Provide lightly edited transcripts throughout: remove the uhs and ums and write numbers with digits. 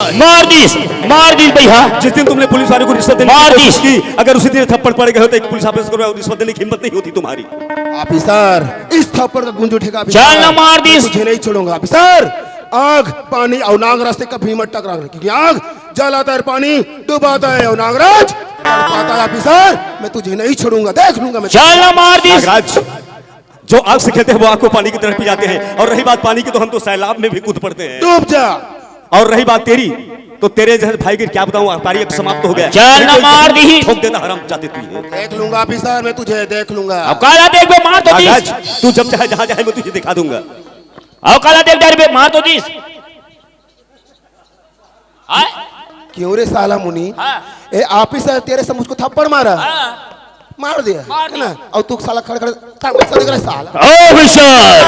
मार दी भैया। जिस दिन तुमने पुलिस वाले को रिश्वत देने की कोशिश की, अगर उसी दिन थप्पड़ पड़ गए हो तो एक पुलिस ऑफिसर को रिश्वत देने की हिम्मत नहीं होती तुम्हारी। ऑफिसर, इस थप्पड़ का गूंज उठेगा। चल ना मार दी, तुझे नहीं छोड़ूंगा ऑफिसर। आग, पानी और नागराज से कभी मत टकराना, क्योंकि आग जलाता है, पानी डुबाता है और नागराज तड़पाता है। ऑफिसर, मैं तुझे नहीं छोड़ूंगा, देख लूंगा मैं। चल ना मार दी। नागराज, जो आग से खेलते हैं वो आग को पानी की तरफ पी जाते हैं, और रही बात पानी की तो हम तो सैलाब में भी कूद पड़ते हैं। डूब जा। और रही बात तेरी, तो तेरे जैसे भाई की क्या बताऊं, हमारी एक समाप्त हो गया। चल ना मार दी। ठोक देता हराम जाते तू। देख लूंगा ऑफिसर, मैं तुझे देख लूंगा। अब काला देख बे, मार तो दी। नागराज, तू जब चाहे जहां चाहे मैं तुझे दिखा दूंगा। अब काला देख डर बे, मार तो दी। क्यों रे साला मुनी, ए ऑफिसर तेरे से मुझको थप्पड़ मारा, मार दिया है ना, और तू साला खड़े खड़े तमाशा देख रहा साला। ऑफिसर,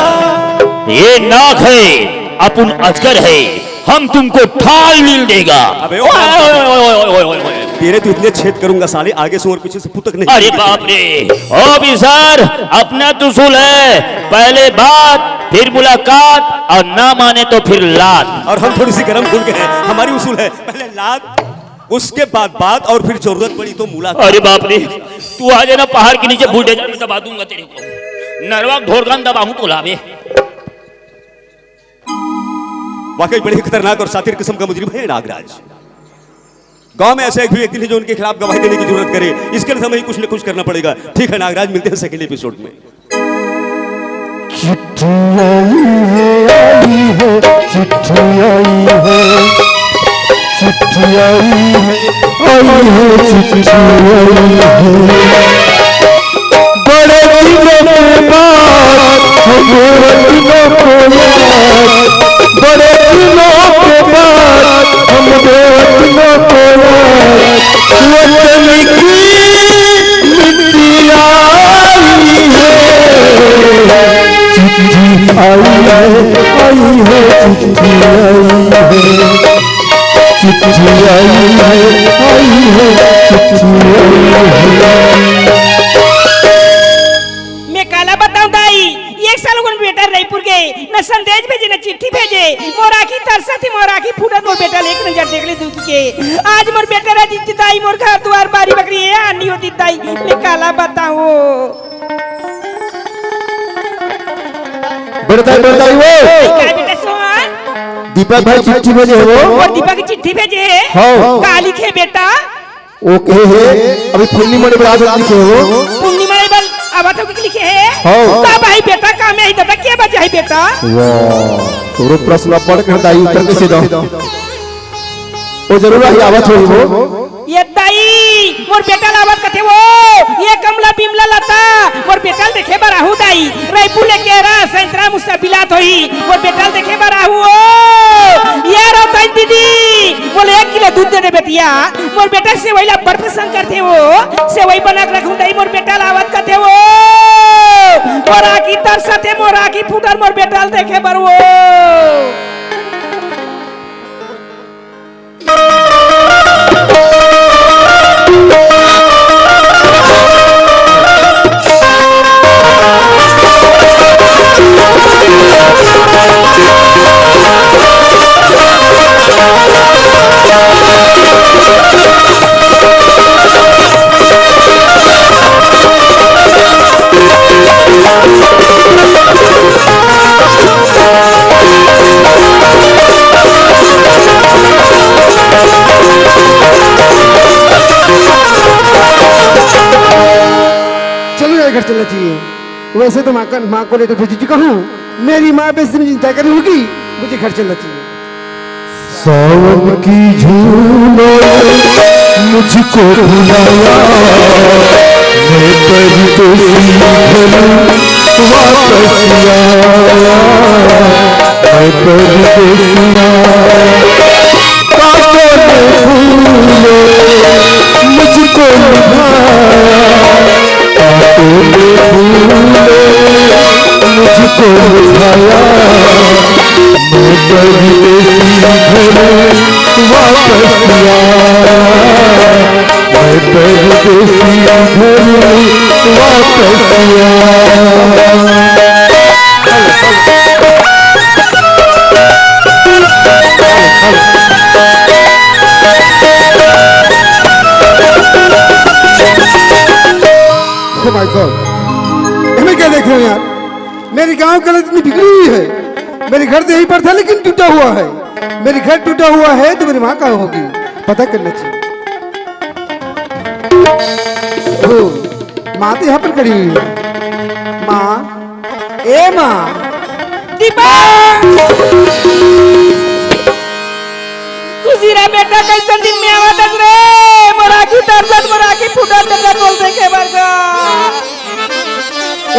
ये नाग है, अपन अजगर है, हम तुमको ठाल मिल देगा। अबे तेरे तो इतने छेद करूंगा साले, आगे से और पीछे से पुतक नहीं। अरे बाप रे ऑफिसर, अपना तो उसूल है, पहले बात फिर मुलाकात, और ना माने तो फिर लात। और हम थोड़ी सी गरम खुल गए हैं, हमारी उसूल है पहले लात, उसके बाद बात, और फिर जरूरत पड़ी तो मुलाकात। अरे बाप रे, तू आ जाना पहाड़ के नीचे, बूढ़े जाने दबा दूंगा तेरे को, नरवा ढोरगान दबाऊं तो लावे। वाकई बड़ी खतरनाक और सातिर किस्म का मुजरिम है नागराज। गांव में ऐसे एक भी व्यक्ति नहीं जो उनके खिलाफ गवाही देने की जरूरत करे, इसके लिए हमें कुछ न कुछ करना पड़ेगा। ठीक है नागराज, मिलते हैं सेकंड एपिसोड में। चिट्ठी आई है, चिट्ठी आई है, चिट्ठी आई है, चिट्ठी आई है। बड़े दिनों के बाद हम दिनों को याद, बड़े दिनों के बाद हम दिनों को याद, वतन की मिट्टी आई है। चिट्ठी आई है, चिट्ठी आई है, चिट्ठी आई है, चिट्ठी आई है। मैं काला बताऊं दाई, एक साल उन बेटा रायपुर गए, न संदेश भेजे न चिट्ठी भेजे, मोरा की तरसा थी, मोरा की फूटा मोर बेटा एक नजर देख ले दूध के। आज मोर बेटा राजी दाई, मोर घर द्वार बारी बकरी है आनी होती दाई, मैं काला बताऊं। बड़ताई वो क्या बेटा सोहन, दीपक भाई चिट्ठी भेजे है वो, और दीपक की चिट्ठी भेजे है। हाँ। का लिखे बेटा, ओके है, अभी पूर्णिमा ने बड़ा लिखे है वो, पूर्णिमा बल अब तो लिखे है। हाँ। का भाई बेटा का में ही दादा क्या बजा है बेटा। वाह, तोरो प्रश्न पढ़ कर दाई उत्तर कैसे दो, वो जरूर ही आवत होई वो। ये दाई मोर बेटा लावत कथे वो, ये कमला बिमला लता मोर बेटा देखे बराहू दाई, रायपुर लेके रा संतरा मुस्सा बिलात होई, मोर बेटा देखे बराहू ओ ये रो ताई दीदी, बोले 1 किलो दूध दे दे बेटिया, मोर बेटा सेवईला बड़ पसंद करते वो, सेवई बना के रखूं दाई, मोर बेटा लावत कथे वो, मोरा की तरसते, मोरा की फुटर मोर बेटा देखे बर वो। घर चलना चाहिए। वैसे तो माँ को ले तो भेज चुका हूँ, मेरी माँ बेस में चिंता करी होगी, मुझे घर चलना चाहिए। सावन की झूलों मुझको भुलाया, मैं परदेसी वापस आया, मैं परदेसी कांटों ने फूलों मुझको निभाया, मुझको बुझाया, मैं परदेसी घर वापस आया, मैं परदेसी घर वापस आया। बताऊं यार, मेरे गांव की हालत इतनी बिगड़ी हुई है। मेरे घर तो यहीं पर था लेकिन टूटा हुआ है। मेरे घर टूटा हुआ है तो मेरी माँ कहाँ होगी, पता करना चाहिए। ओ, माँ तो यहाँ पर खड़ी हुई है। माँ, ए माँ। दीपक खुशी रे बेटा, कैसन दिन में आवत रे? मोराकी दर्द मोराकी फुटा दर्द बोल दे के बरगा।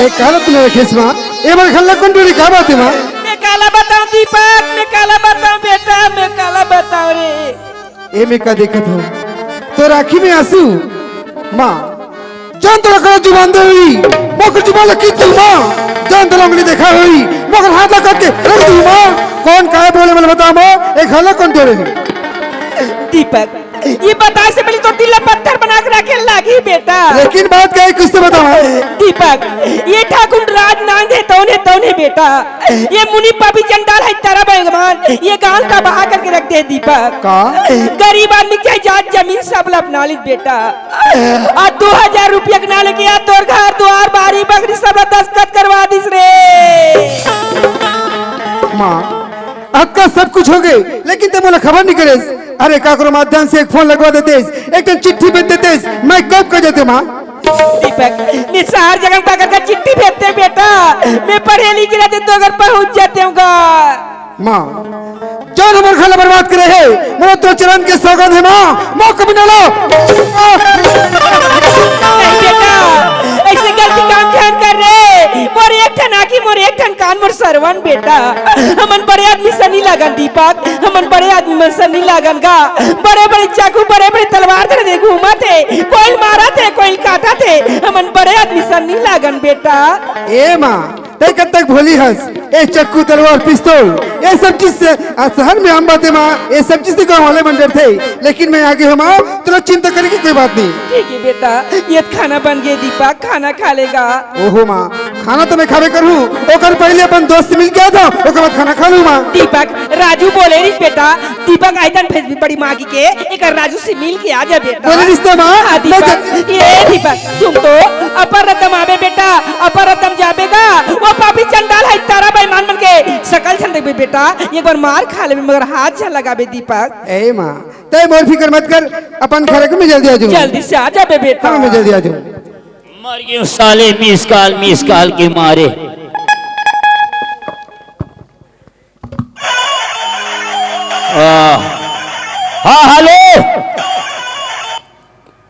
एक हालत में रखिस माँ, ए बार खल्ला कौन टूटी क्या बात है माँ? मैं काला बताऊं दीपक, मैं काला बताऊं बेटा, मैं काला बताऊं रे। ए मैं का देखत हो तो राखी में आंसू। माँ जान तो रखा जुबान दे हुई मोकर जुबान लगी तू माँ, जान तो उंगली देखा हुई मोकर हाथ लगा के रख दी माँ। कौन का है बोले मैंने बता माँ, एक हल्ला कौन तोड़े? दीपक ये बता से पहले तो दिल पत्थर बना के रखे लागी बेटा। लेकिन बात क्या है किससे बताओ? दीपक ये ठाकुर राज नांग है तौने बेटा, ये मुनि पापी चंडाल है तारा भगवान, ये गांव का बहा करके रख दे दीपक। का गरीब आदमी की जात जमीन सब अपना ली बेटा, और 2000 रुपया के नाले के तोर घर द्वार बारी बकरी सब दस्तखत करवा दिस रे। माँ अक्का सब कुछ हो गए लेकिन तुम बोला खबर नहीं करे। अरे काकरो माध्यम से एक फोन लगवा देते, एक चिट्ठी भेज देते, मैं कब कर देते माँ। दीपक निसार जगह पकड़ कर चिट्ठी भेजते बेटा, मैं पढ़े लिखे रहते तो अगर पहुंच जाते होगा। माँ जान हमारे खाला बर्बाद करे है, मेरा तो चरण के सौगंध है माँ, माँ कभी न लो। नहीं बेटा ऐसे गलती काम ध्यान कर रे, मोर एक ठन आखी मोर एक ठन कान मोर सरवन बेटा, हमन बड़े आदमी से नहीं लगन दीपक, हमन बड़े आदमी से नहीं लगन का। बड़े बड़े चाकू बड़े बड़े तलवार धरे घूमा थे, कोई मारा थे कोई काटा थे, हमन बड़े आदमी से नहीं लगन बेटा। ए माँ तय कब तक भोली हंस, ए चक्कू तलवार पिस्तौल ये सब चीज से शहर में हम बातें माँ, ये सब चीज से गाँव वाले बन थे, लेकिन मैं आगे हूँ माँ, तुम चिंता करने की कोई बात नहीं। ठीक है बेटा, ये खाना बन गया दीपक, खाना खा लेगा। ओहो माँ खाना तो मैं खावे करूँ, ओकर पहले अपन दोस्त से मिल के आता, ओकर बाद खाना खा लूँ माँ। दीपक राजू बोले रही बेटा, दीपक आइदन भेज बड़ी माँ की के एक राजू से मिल के आ जा बेटा। बोले रिश्ता माँ। हाँ, दीपक ये दीपक सुन तो, अपर रतम आवे बेटा, अपर रतम जाबेगा, वो पापी चंडाल है तारा बेईमान बन के सकल छन देबे बेटा, एक बार मार खा ले मगर हाथ छन लगाबे दीपक। ए माँ तय मोर फिक्र मत कर, अपन घर में जल्दी आ जाऊँ। जल्दी से आ जाबे बेटा। हाँ मैं जल्दी आ जाऊँ। मर गए साले मिस काल के मारे। हाँ हेलो,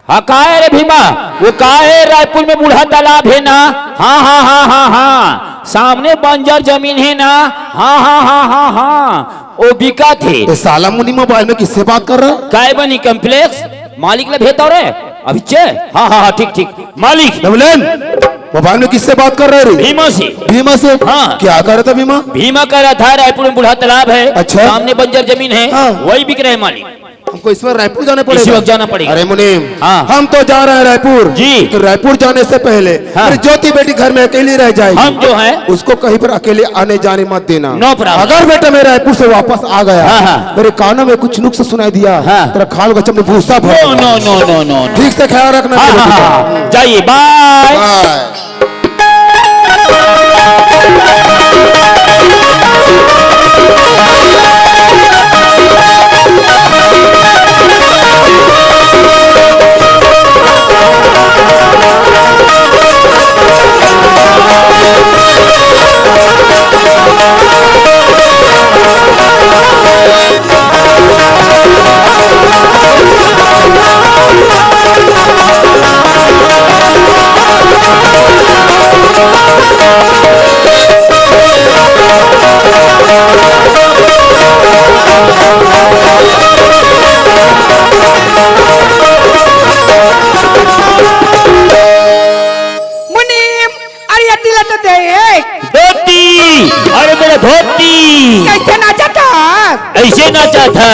हाँ कहा है रे भीमा, वो कहा है रायपुर में बूढ़ा तालाब है ना? हाँ हाँ हाँ हाँ हाँ, सामने बंजर जमीन है ना? हाँ हाँ हाँ हाँ हाँ, वो बिका थे। तो साला मुनि मोबाइल में किससे बात कर रहा? काय बनी कम्प्लेक्स मालिक ने भेजा रे अभी चे। हाँ हाँ हाँ ठीक मालिक। नवलन मोबाइल में किससे बात कर रहे रे? भीमा से। भीमा से? हाँ। क्या कर रहा था भीमा? भीमा कह रहा था रायपुर में बूढ़ा तालाब है, अच्छा। सामने बंजर जमीन है, हाँ। वही बिक रहे मालिक। हमको इस बार रायपुर जाना पड़ेगा। इसी वक्त जाना पड़ेगा। अरे मुनीम हाँ। हम तो जा रहे हैं रायपुर जी। तो रायपुर जाने से पहले हाँ। मेरी ज्योति बेटी घर में अकेली रह जाएगी। हम जो है उसको कहीं पर अकेले आने जाने मत देना। No problem. अगर बेटा मैं रायपुर से वापस आ गया हाँ, हाँ। मेरे कानों में कुछ नुक्स सुनाई दिया हाँ। तेरा खाल गचम में भूसा भर no no no no no no. ठीक से ख्याल रखना। हाँ मेरे हाँ बेटा। हाँ, जाइए बाय। बाय। अरे मेरा धोती कैसे नाचा था? ऐसे नाचा था।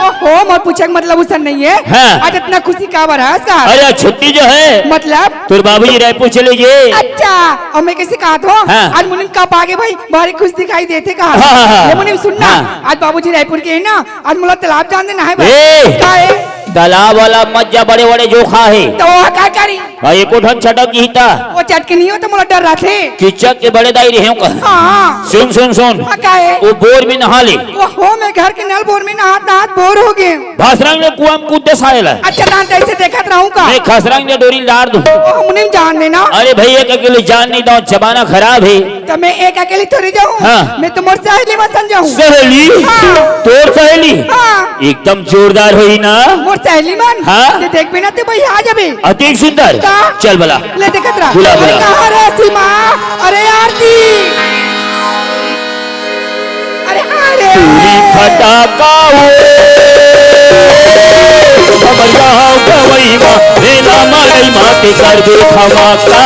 ओहो मोर पूछे का मतलब उसन नहीं है। हाँ। आज इतना खुशी का बरस का? अरे छुट्टी जो है मतलब तुर बाबूजी रायपुर चले गए। अच्छा और मैं कैसे कहा था? हाँ। आज मुनिम कब आगे भाई बारी खुश दिखाई देते कहा। हाँ, हाँ, हाँ। ये मुनिम सुनना हाँ। आज बाबूजी रायपुर के है ना, आज मुला तालाब जान देना है भाई। ए! का है? तालाब वाला मज्जा बड़े बड़े जोखा है तो वो का करी एको ढंग छटक की हिता वो चटकी नहीं हो तो मोला डर रहे किचक के बड़े दाई रहे का हाँ सुन सुन सुन हाँ, का है वो बोर में नहा ले वो हो मैं घर के नल बोर में नहात नहात बोर हो गए भासरंग ने कुआं में कूद दे सायला अच्छा दान कैसे देखत रहूं का मैं खसरंग ने डोरी डार दूं वो हमने जान देना अरे भाई एक अकेले जान नहीं दो जमाना खराब है तो मैं एक अकेली थोड़ी जाऊं हाँ। मैं तो मोर सहेली मत समझाऊं सहेली हाँ। तोर सहेली हाँ। एकदम जोरदार हुई ना मोर सहेली मन हाँ। ते देख बिना ते भाई आ जाबे अति सुंदर का? चल बला ले देखत रहा बुला, बुला। अरे कहाँ रे सीमा अरे आरती अरे हाँ रे फटाका हमर गाँव गवई माँ रेला मारई माँ के कर दे धमाका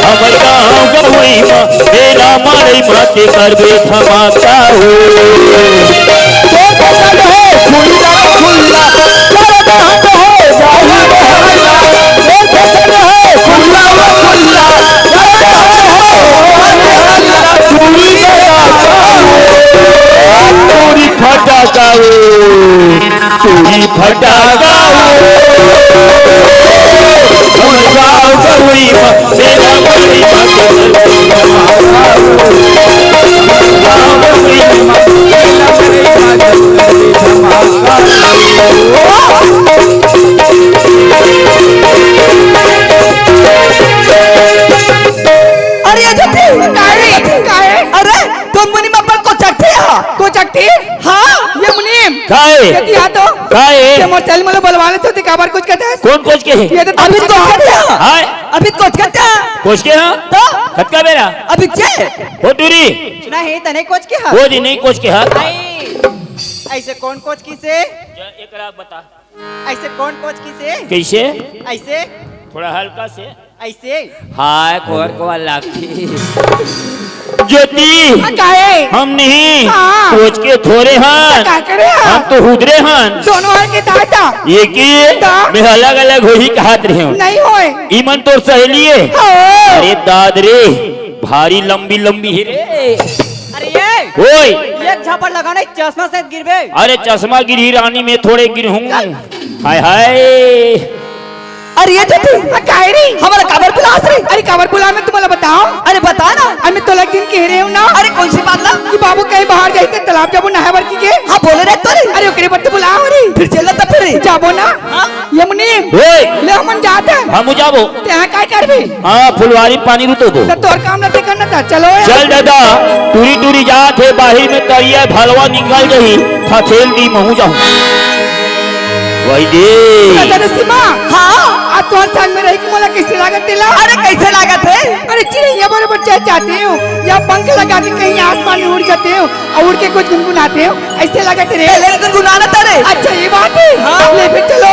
हमर गाँव गवई माँ रेला मारई माँ के कर दे धमाका फटाका फटाका हमर गाँव गवई माँ रेला मारई माँ के कर दे धमाका गाँव गवई माँ रेला मारई माँ के कर दे धमाका अरे काहे अरे तुम मुनि मप्पल को चकती को चकती हाँ ये मुनीम काहे कहती हाँ तो काहे ये मोर चल मोला बुलवाले तो दिखाबर कुछ कहते हैं कौन कोच के है ये तो अभी तो कहते हैं हाय अभी कुछ कहते हैं कोच के हां तो खतका बेरा अभी चे हो टूरी नहीं तने कुछ के वो जी नहीं कोच के हां ऐसे कौन कोच की से एकरा बता ऐसे कौन कोच की से कैसे ऐसे थोड़ा हल्का से ऐसे हाय कोर को लागी ज्योति काहे हम नहीं हाँ। कोच के थोड़े हन क्या करे हम तो हुदरे हन दोनों है के दादा ये की दा। मैं अलग अलग होही कहत रहे हूं नहीं होए ईमन तोर सहेली है हाँ। अरे दाद रे भारी लंबी लंबी है रे अरे ये ओए एक झापड़ लगाना चश्मा से गिरबे अरे चश्मा गिरी रानी में थोड़े गिर हूँ हाय हाय अरे ये तो थी काहे रे हमारा काबर बुला रे अरे काबर बुला मैं तुम्हारा बताऊं अरे बता ना अरे तो लग दिन कह रहे हो ना अरे कौन सी बात ना कि बाबू कहीं बाहर गए थे तालाब जाबो नहा बर की के हां बोले रे तोरे अरे ओकरे पर तो बुलाओ रे फिर चल त फिर जाबो ना हां ये मुनीम ओए ले हमन जाते हैं हम जाबो ते काय करबे हां फुलवारी पानी रुतो दो तो तोर काम नहीं करना था चलो यार चल दादा टूरी टूरी जात है बाहर में तरिया भलवा निकल गई फसेल दी महू जाऊं वही दे दादा सीमा हां आ तोर संग में रह के मोला कैसे लागत दिला अरे कैसे लागत है अरे चिड़िया बराबर चढ़ जाते हो या पंख लगा के कहीं आसमान में उड़ जाते हो और उड़ के कुछ गुनगुनाते हो ऐसे लागत रे ले गुनगुनाना तेरे अच्छा ये बात है हां ले फिर चलो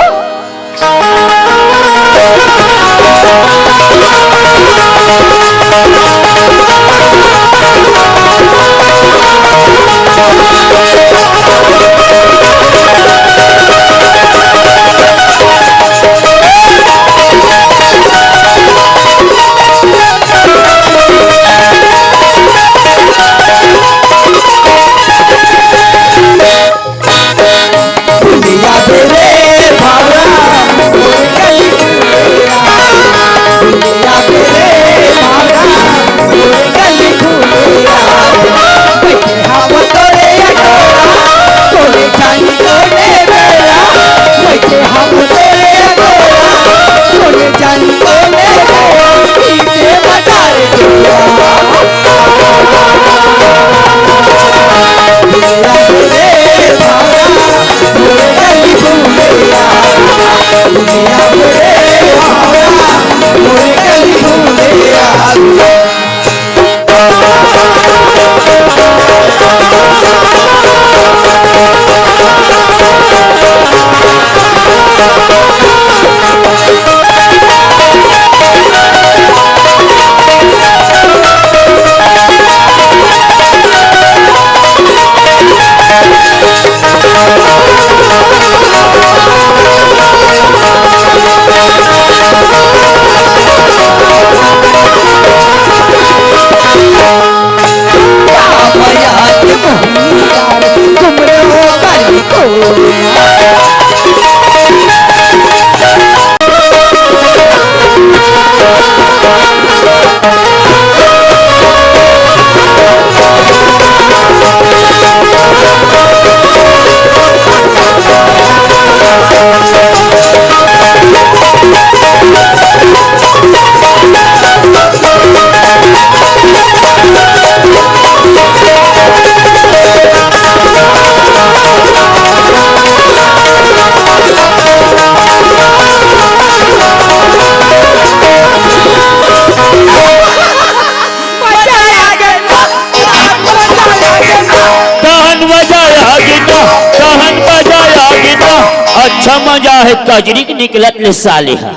अच्छा मजा है कजरी की निकलत ले सालिहा।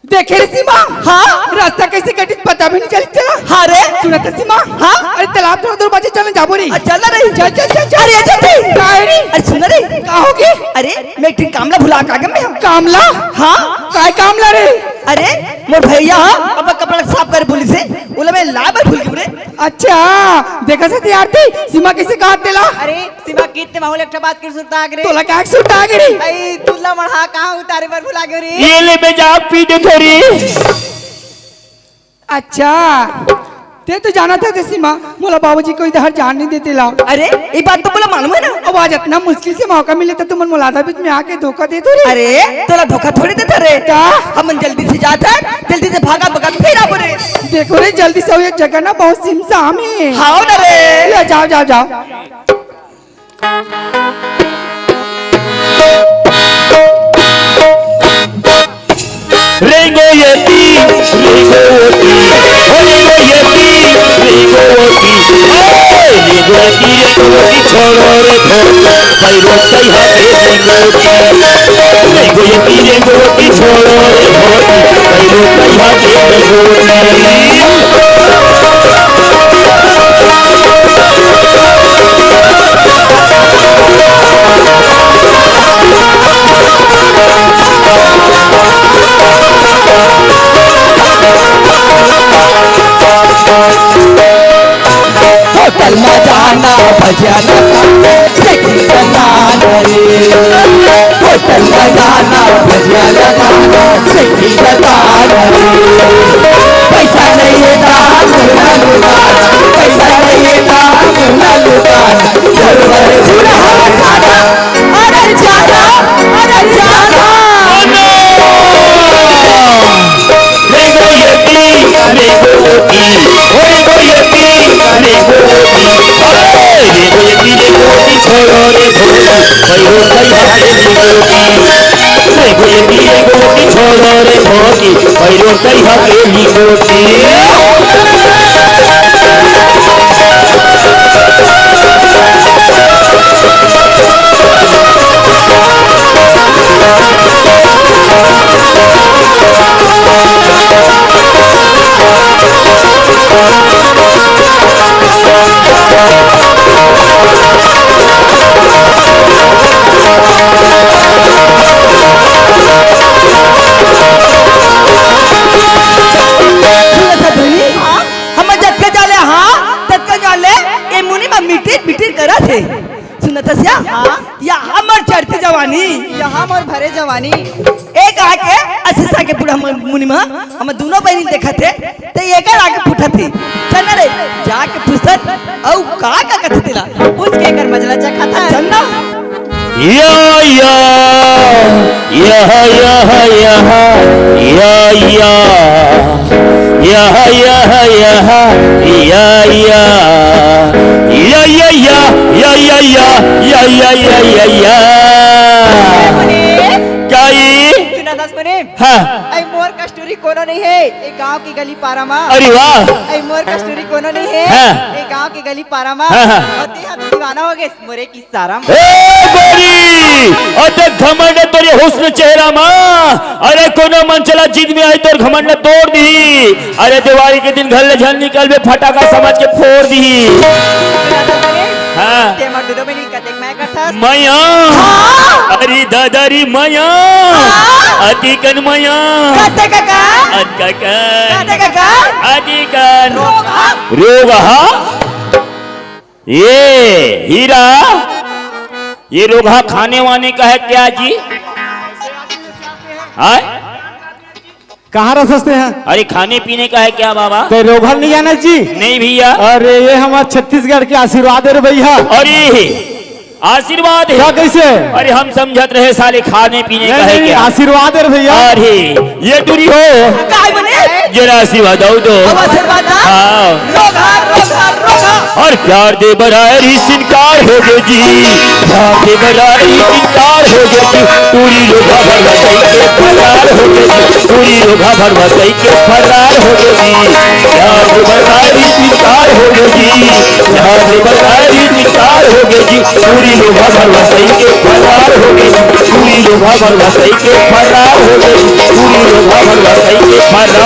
देखे रे सीमा, हाँ रास्ता कैसे कटी पता भी नहीं चली चला। हाँ रे सुना तो सीमा, हाँ अरे तालाब थोड़ा दूर बचे चलने जाबो रे। चल रही चल चल चल चल। अरे चल काहे रे? अरे सुन रे का होगी? अरे मैं एक कामला भुला का गम में। कामला? हाँ काय कामला रे? अरे मोर भैया अब कपड़ा साफ कर पुलिस से बोला मैं लाबर भूल गए रे। अच्छा देखा से तैयार थी सीमा कैसे काट देला? अरे सीमा कितने माहौल एक बात कर सुनता आगरे तोला का सुनता आगरे भाई तुला मढ़ा कहां उतारे पर भुला गयो रे। ये ले मैं जा पीटे थोड़ी। अच्छा ते तो जाना था सीमा मोला बाबूजी को इधर जान नहीं देते ला। अरे ये बात तो बोला मालूम है ना। अब आज इतना मुश्किल से मौका मिले तो तुम मुलादा बीच में आके धोखा दे दो रे। अरे तोला धोखा थोड़ी देता रे का हम जल्दी से जाता जल्दी से भागा भगा फिर आ रे। देखो रे जल्दी से ये जगह ना बहुत सिमसाम है। हाँ ना रे जाओ जाओ जाओ। रेंगो येती रेंगो ओती रेंगो येती रेंगो ओती रेंगो येती रेंगो ओती छोड़ो रे धोती पैरो सही हाथे रेंगो ओती रेंगो येती रेंगो ओती छोड़ो रे धोती पैरो सही हाथे रेंगो ओती। होटल में जाना भजियाना देखी बनाना रे। होटल में जाना भजियाना देखी बनाना रे। पैसा नहीं है दाम ना लुटान पैसा नहीं है दाम ना लुटान जरूर बुरा खाना अरे जाना अरे जाना। रेंगो येती रेंगो ओती रेंगो येती रेंगो ओती रेंगो येती रेंगो ओती छोड़ो रे धोती पैरो सही हाथे रेंगो ओती रेंगो येती रेंगो ओती छोड़ो रे धोती पैरो सही हाथे रेंगो ओती। यहाँ मोर भरे जवानी एक आके असीसा के पूरा मुनिमा हम दोनों बहनी देखा थे तो एक आके पूछा थे चल रे जाके पूछत औ का कथत तेला पूछ के कर मजला चखा था चल ना। या या या या या या या या या या या या या या या या या काई सुना दस मने हाँ आई मोर कस्तूरी कोनो नहीं है एक गांव की गली पारा मा। अरे वाह आई मोर कस्तूरी कोनो नहीं है हाँ। एक गांव की गली पारा मा। हाँ। और ते हाथ दीवाना हो गए मोरे की सारा ए गोरी अते घमंड तेरे हुस्न चेहरा मां अरे कोनो मन चला जिद में आई तोर घमंड तोड़ दी। अरे दिवाली के दिन घर ले झल निकल बे फटाका समझ के फोड़ दी। हाँ ते मर दो में कतेक मैं करता मया अरे दादारी मया अतिकन मया कते काका अतकन कते काका अतिकन रोगा रोगा ये हीरा ये रोगा खाने वाने का है क्या जी? हाँ कहाँ रह सकते हैं? अरे खाने पीने का है क्या बाबा? तो रोघल नहीं जाना जी? नहीं भैया। अरे ये हमारे छत्तीसगढ़ के आशीर्वाद है रे भैया। अरे आशीर्वाद है क्या कैसे? अरे हम समझत रहे साले खाने पीने का है क्या? आशीर्वाद है रे भैया। अरे ये दूरी हो काय बने जरा आशीर्वाद दो दो। अब आशीर्वाद ना हाँ रोगा रोगा रोगा और प्यार दे बरारी सिनकार हो गए जी प्यार दे बरारी सिनकार हो गए जी पूरी रोगा भरवा के फरार हो गए जी पूरी रोगा भरवा के फरार हो गए जी प्यार दे बरारी सिनकार हो गए जी प्यार दे बरारी सिनकार हो गए जी पूरी रोगा भरवा के फरार हो गए जी पूरी लोभा भरवा कई के फरार हो गई, पूरी लोभा भरवा कई के फरार।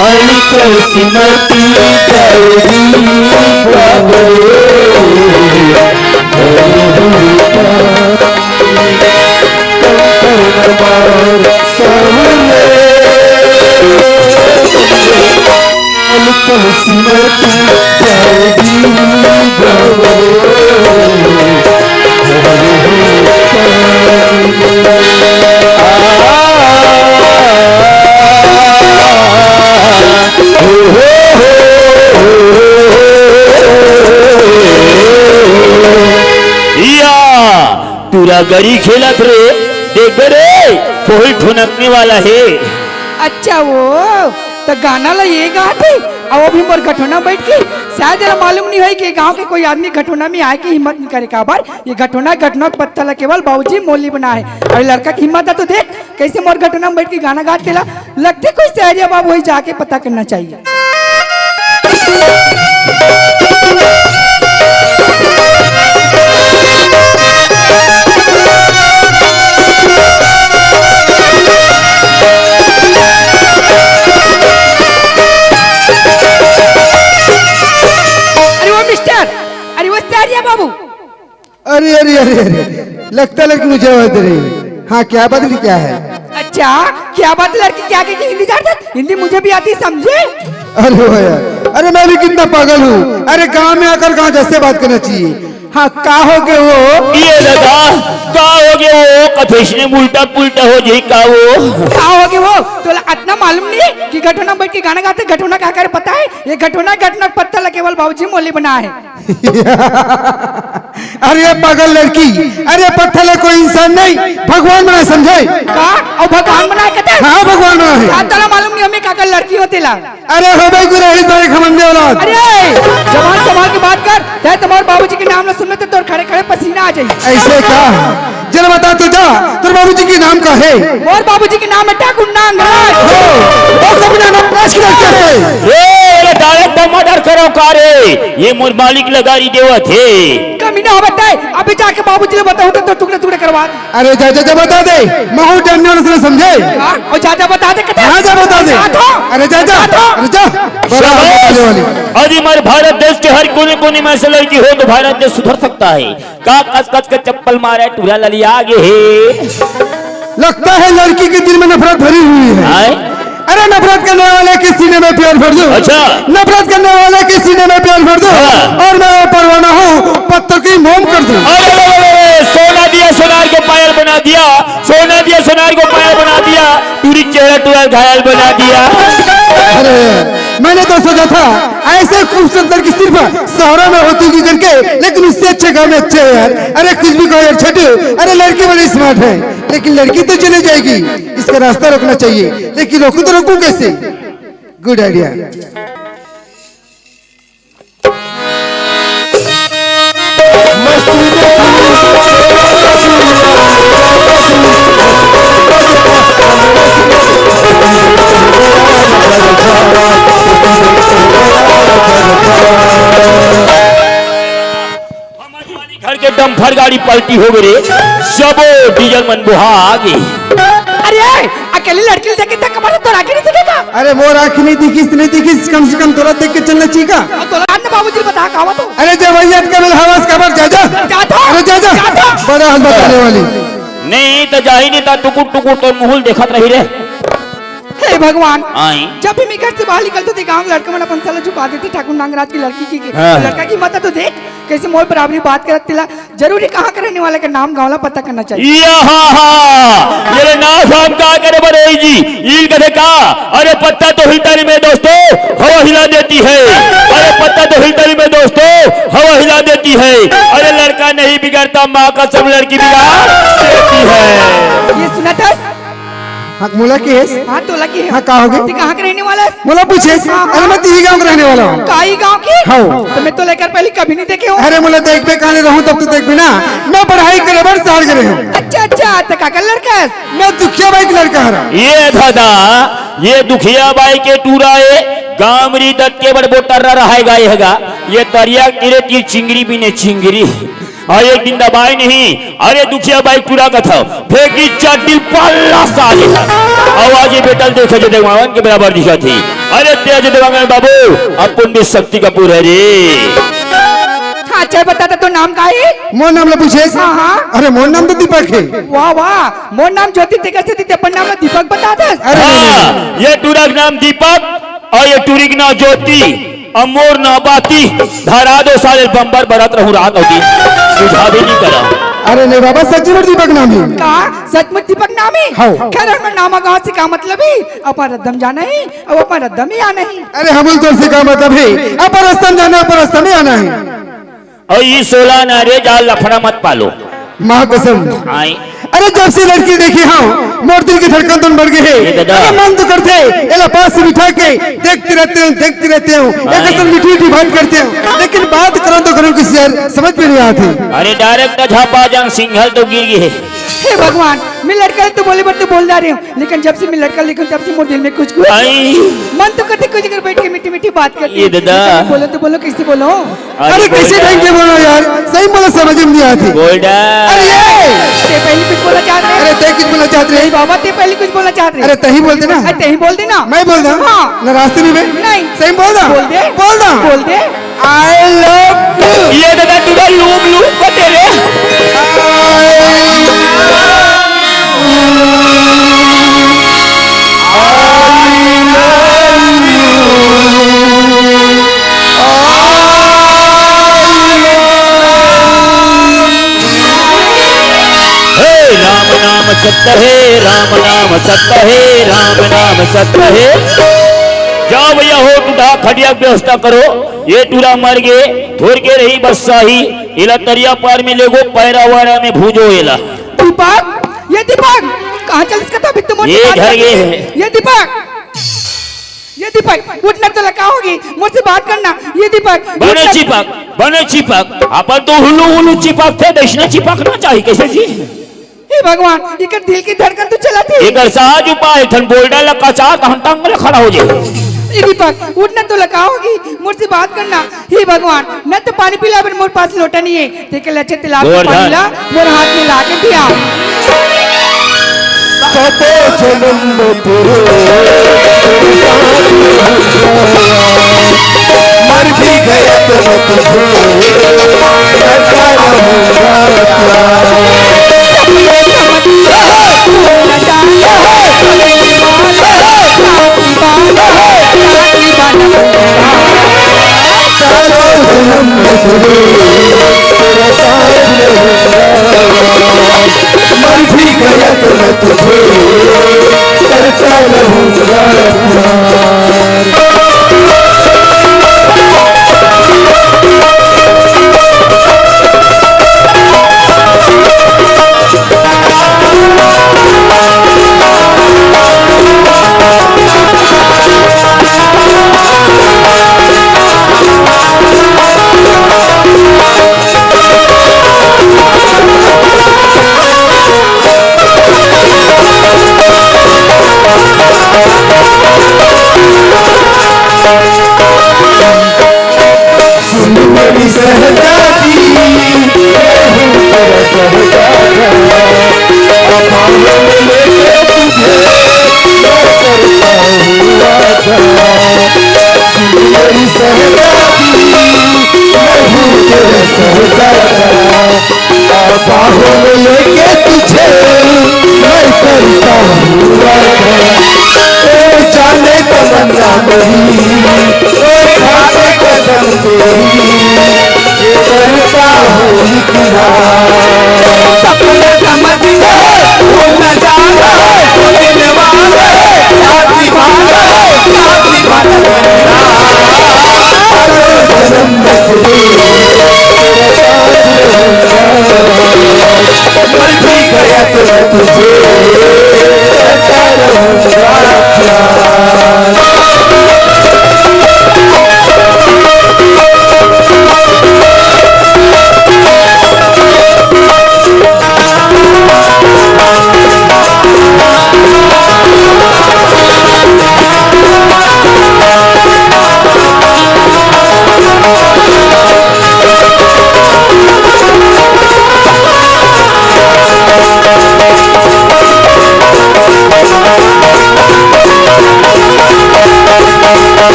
हल्क सिमरती जाएगी पूरा गरी खेलत रे, देख रे फूल ठुनकने वाला है। अच्छा वो तो गाना ला ये गाते और वो भी मोर घटोना बैठ के शायद जरा मालूम नहीं है कि गांव के कोई आदमी घटोना में आए की हिम्मत नहीं करे काबर ये घटोना घटना पत्ता ला केवल बाबूजी मोली बना है और लड़का की हिम्मत है तो देख कैसे मोर घटोना में बैठ के गाना गाते ला लगते कोई सहरिया बाबू वही जाके पता करना चाहिए। बाबू अरे अरे अरे अरे लगता लड़की मुझे आवाज दे रही है। हाँ क्या बात है, क्या है? अच्छा क्या बात लड़की क्या कहती हिंदी जानते? हिंदी मुझे भी आती समझे। अरे हो यार, अरे मैं भी कितना पागल हूँ। अरे गांव में आकर गांव जैसे बात करना चाहिए। हाँ का हो गए वो ये लगा का हो गए वो कथेश ने उल्टा पुल्टा हो जाए का हो गए वो तो इतना मालूम नहीं है कि घटोना बैठ के गाना गाते घटोना क्या करे पता है? ये घटोना घटना पत्ता ला केवल बाबूजी मोली बना है। अरे पागल लड़की, अरे पत्थर है कोई इंसान नहीं, भगवान बना समझे का? और भगवान बना कहते हैं? हाँ भगवान बना है। ताला मालूम नहीं हमें क्या लड़की होते ला। अरे हो भाई गुरु बारे खमंडे वाला। अरे जवान संभाल के बात कर, चाहे तुम्हारे बाबूजी के नाम ना सुनने तो तोर खड़े खड़े पसीना आ जाए। ऐसे का जरा बता तो जा, तेरे बाबूजी के नाम का है? और बाबूजी के नाम है ठाकुर नांगराज। और सबने नांगराज की लड़की है। ए डायरेक्ट मर्डर करो कारे, ये मोर मालिक लगारी देवा थे। कमी ना बताए अभी जाके बाबूजी ने बताऊं तो टुकड़े टुकड़े करवा। अरे जा जा बता दे, महू जानने वाले से समझे। और जा जा बता दे कहते। हाँ जा बता दे। अरे जा जा अरे जा अरे हमारे भारत देश के हर कोने कोने में ऐसे लड़की हो तो भारत देश सुधर सकता है। का कस कस के चप्पल मारे टूरा ललिया आगे है। लगता है लड़की के दिल में नफरत भरी हुई है। अरे नफरत करने वाले के सीने में प्यार भर दो। अच्छा नफरत करने वाले के सीने में प्यार भर दो। और मैं परवाना हूँ पत्थर की मोम कर दूं। सोना दिया सोनार को पायल बना दिया, सोना दिया सोनार को पायल बना दिया, पूरी चेहरा टूरा घायल बना दिया। अरे मैंने तो सोचा था ऐसे खूबसूरत लड़की सिर्फ शहरों में होती की करके, लेकिन उससे अच्छे गाँव में अच्छे है यार। अरे कुछ भी कहो यार छोटू, अरे लड़की बड़ी स्मार्ट है, लेकिन लड़की तो चली जाएगी, इसका रास्ता रोकना चाहिए। लेकिन रोकू तो रोकू कैसे? Good idea. घर के डम्फर गाड़ी पलटी हो गई, सबो डीजल मन बुहा आ गई। अरे अकेली लड़की देखे तक कमर तो आगे नहीं दिखेगा। अरे वो आँखें नहीं दिखी नहीं दिखी, कम से कम थोड़ा देख के चलना चाहिए का। तो बाबूजी बता कहा तो। अरे जब वैयत का मिल हवास खबर जा जा। अरे जा जा बड़ा हाल बताने वाली नहीं तो जा ही नहीं था, टुकुर टुकुर तो मुहुल देखत रही रे। हे भगवान, आई जब भी मैं घर से बाहर निकलते थे गांव लड़के मैंने अपन साला झुका देती ठाकुर नांगराज की लड़की की हाँ। लड़का की मत तो देख कैसे मोर बराबरी बात करत तिला। जरूरी कहाँ के रहने वाले का नाम गाँव ला पता करना चाहिए। ये नाम हम का करे बड़े जी ईल कहे का। अरे पत्ता तो हिलतारी में दोस्तों हवा हिला देती है। अरे पत्ता तो हिलतारी में दोस्तों हवा हिला देती है। अरे लड़का नहीं बिगड़ता, माँ का सब लड़की बिगाड़ देती है। ये सुना था? हाँ मोला के है। हाँ तो लगी है। हाँ कहा होगे? तू कहाँ के रहने वाला है? मोला पूछे। अरे मैं ही गाँव का रहने वाला हूँ। काई गाँव की? हाँ। तो मैं तो लेकर पहले कभी नहीं देखे हूँ। अरे मोला देख पे कहां रहूं तब तो देख भी ना, मैं पढ़ाई करे बर साल करे हूँ। अच्छा अच्छा तो काका लड़का है? मैं दुखिया भाई का लड़का हरा। ये दादा ये दुखिया बाई के टूरा है गामरी दत्त के बड़ बोटर रहेगा ये दरिया किरे की चिंगरी भी ने चिंगरी और एक दिन दबाई नहीं। अरे दुखिया बाई टूरा का था फेंकी चड्डी पल्ला साले आवाज बेटल देखे जो देवांगन के बराबर दिखा थी। अरे तेज देवांगन बाबू अपन भी शक्ति कपूर है रे। अच्छा बता तो नाम का है? मोर नाम ले पूछे। हाँ। अरे मोर नाम तो दीपक है। वाह वाह मोर नाम ज्योति तेकर से ते अपन नाम दीपक बता दे। अरे हाँ, ये टूरा का नाम दीपक और ये टूरी का नाम ज्योति अमोर ना बाती धरा दो साले बम्बर बरत रहूं रात होती सुझाव भी नहीं करा। अरे नहीं बाबा सचमुच दीपक नाम है। का सचमुच दीपक नाम है? हाँ। खैर मैं नामा गाँव से का मतलब है अपन रद्दम जाना है अब अपन रद्दम ही आना है। अरे हमल तो से का मतलब है अपर रास्ता जाना अपर रास्ता में आना है। और ये 16 नारे जाल लफड़ा मत पालो माँ कसम। आई अरे जब से लड़की देखी हाँ मोर दिल की धड़कन तो बढ़ गई है। ये दादा। अरे मन तो करते एला पास से बिठा के देखते रहते हूँ एक असम मीठी बात करते हूँ लेकिन बात करो तो करूँ किसी यार समझ में नहीं आती। अरे डायरेक्ट झापा जंग सिंघल तो गिर गई है। हे भगवान मैं लड़का तो बोले पर तो बोल जा रही हूँ लेकिन जब से मैं लड़का लेकर तब से मोर दिल में कुछ आई मन तो करते कुछ अगर बैठ के मीठी मीठी बात करती ये दादा। बोलो तो बोलो कैसे बोलो। अरे कैसे ढंग के बोलो यार सही बोला समझ में नहीं आती। गोल्डा अरे ये ते पहले कुछ बोला चाहते अरे हैं? ते कुछ बोलना चाहते नहीं रहे। बाबा ते पहले कुछ बोला चाहते हैं? अरे तही बोलते ना अरे ते ही बोल देना। मैं बोल रहा हाँ। ना रास्ते में नहीं। सही बोल रहा बोल दे बोल रहा बोल दे। I love you. ये दादा टूरा लूप लूप को तेरे राम नाम सत्य है राम नाम सत्य है राम नाम सत्य है। जाओ भैया हो टूटा खटिया व्यवस्था करो ये टूरा मर गए थोड़ के रही बदशाही इला तरिया पार में लेगो पैरा वारा में भूजो इला। दीपक ये दीपक कहाँ चल इसका था तुम ये घर गए है। ये दीपक उठना तो लगा होगी मुझसे बात करना। ये दीपक बने चिपक अपन तो हुलू हुलू चिपक थे दक्षिण चिपकना चाहिए कैसे जी। हे भगवान इकर दिल की धड़कन तो चला थी। एक सहज उपाय थन बोल्डा लका चाह कहन टांग में खड़ा हो जाए। ये दीपक उठना तो लगा होगी मुझसे बात करना। हे भगवान न तो पानी पिला पर मोर पास लोटा नहीं है देख ले अच्छे तिलाब में पानी ला मोर हाथ में ला के पिया। सतो जन्म मर भी गया तो मर भी गया तो मैं तुझे करता रहूंगा लेके तुझे मैं करता हूँ जाने तमन्ना मेरी